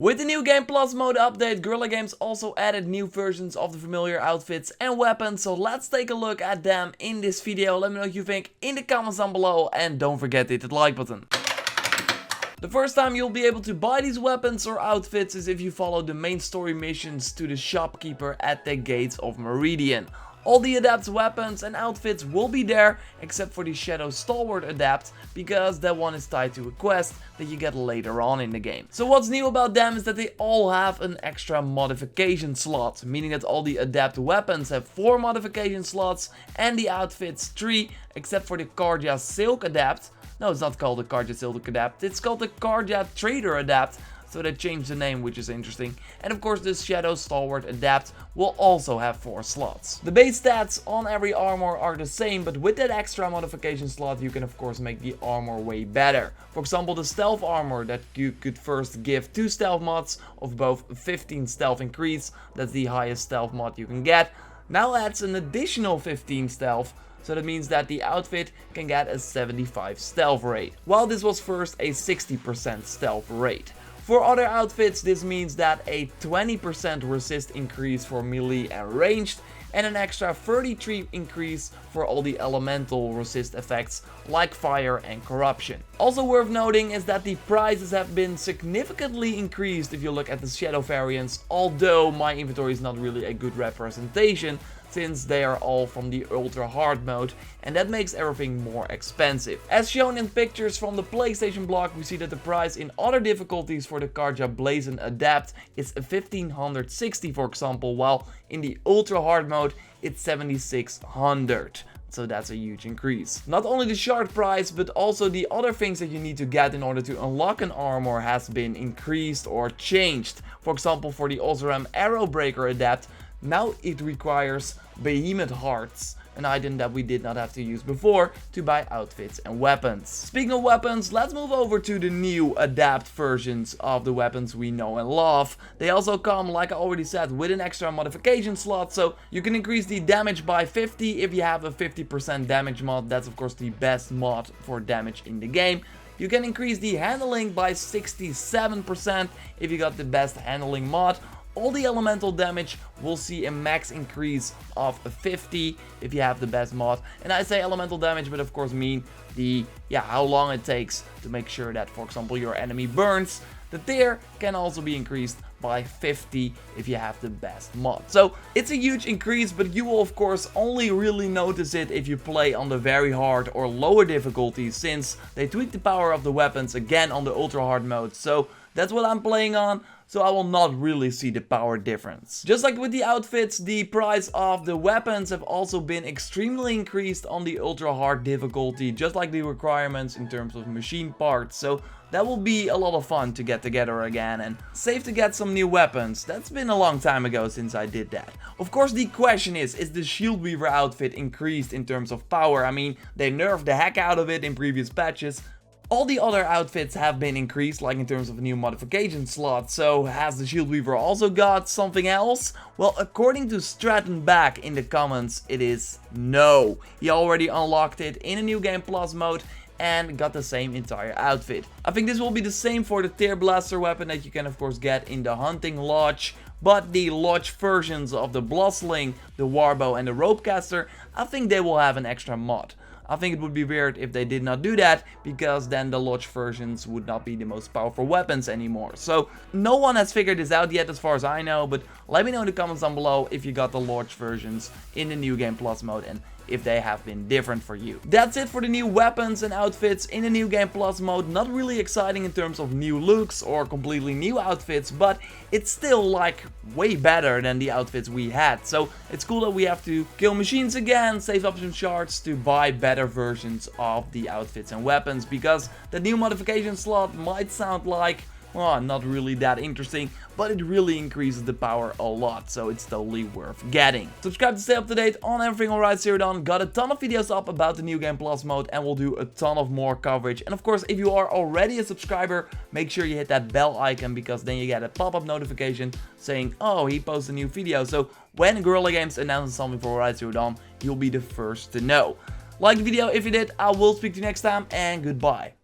With the new Game Plus mode update, Guerrilla Games also added new versions of the familiar outfits and weapons, so let's take a look at them in this video. Let me know what you think in the comments down below and don't forget to hit the like button. The first time you'll be able to buy these weapons or outfits is if you follow the main story missions to the shopkeeper at the gates of Meridian. All the Adapt weapons and outfits will be there, except for the Shadow Stalwart Adapt, because that one is tied to a quest that you get later on in the game. So what's new about them is that they all have an extra modification slot, meaning that all the Adapt weapons have 4 modification slots and the outfits 3, except for the Karja Silk Adapt. No, it's not called the Karja Silk Adapt, it's called the Karja Trader Adapt. So they changed the name, which is interesting. And of course, the Shadow Stalwart Adapt will also have 4 slots. The base stats on every armor are the same, but with that extra modification slot, you can of course make the armor way better. For example, the stealth armor that you could first give 2 stealth mods of both 15 stealth increase, that's the highest stealth mod you can get, now adds an additional 15 stealth. So that means that the outfit can get a 75 stealth rate, while this was first a 60% stealth rate. For other outfits, this means that a 20% resist increase for melee and ranged, and an extra 33 increase for all the elemental resist effects like fire and corruption. Also worth noting is that the prices have been significantly increased if you look at the shadow variants, although my inventory is not really a good representation, since they are all from the ultra hard mode, and that makes everything more expensive. As shown in pictures from the PlayStation blog, we see that the price in other difficulties for the Karja Blazon Adapt is 1560 for example, while in the ultra hard mode it's 7600. So that's a huge increase. Not only the shard price, but also the other things that you need to get in order to unlock an armor has been increased or changed. For example, for the Osram Arrow Breaker Adapt, now it requires Behemoth Hearts, an item that we did not have to use before to buy outfits and weapons. Speaking of weapons, let's move over to the new Adapt versions of the weapons we know and love. They also come, like I already said, with an extra modification slot, so you can increase the damage by 50 if you have a 50% damage mod. That's of course the best mod for damage in the game. You can increase the handling by 67% if you got the best handling mod. All the elemental damage will see a max increase of 50 if you have the best mod. And I say elemental damage, but of course mean the how long it takes to make sure that, for example, your enemy burns. The tear can also be increased by 50 if you have the best mod. So it's a huge increase, but you will of course only really notice it if you play on the very hard or lower difficulties, since they tweaked the power of the weapons again on the ultra hard mode. So that's what I'm playing on, so I will not really see the power difference. Just like with the outfits, the price of the weapons have also been extremely increased on the ultra hard difficulty, just like the requirements in terms of machine parts. So that will be a lot of fun to get together again, and safe to get some new weapons. That's been a long time ago since I did that. Of course, the question is the Shield Weaver outfit increased in terms of power? I mean, they nerfed the heck out of it in previous patches. All the other outfits have been increased, like in terms of new modification slots, so has the Shield Weaver also got something else? Well, according to Stratton Back in the comments, it is no. He already unlocked it in a new Game Plus mode and got the same entire outfit. I think this will be the same for the Tear Blaster weapon that you can of course get in the Hunting Lodge, but the Lodge versions of the Blossling, the Warbow and the Ropecaster, I think they will have an extra mod. I think it would be weird if they did not do that, because then the Lodge versions would not be the most powerful weapons anymore. So no one has figured this out yet as far as I know, but let me know in the comments down below if you got the Lodge versions in the new Game Plus mode and if they have been different for you. That's it for the new weapons and outfits in the new Game Plus mode. Not really exciting in terms of new looks or completely new outfits, but it's still like way better than the outfits we had. So it's cool that we have to kill machines again, save up some shards to buy better versions of the outfits and weapons, because the new modification slot might sound like, well, not really that interesting, but it really increases the power a lot, so it's totally worth getting. Subscribe to stay up to date on everything on Right Zero Dawn. Got a ton of videos up about the new Game Plus mode, and we'll do a ton of more coverage. And of course, if you are already a subscriber, make sure you hit that bell icon, because then you get a pop-up notification saying, oh, he posted a new video. So when Guerrilla Games announces something for Right Zero Dawn, you'll be the first to know. Like the video if you did. I will speak to you next time, and goodbye.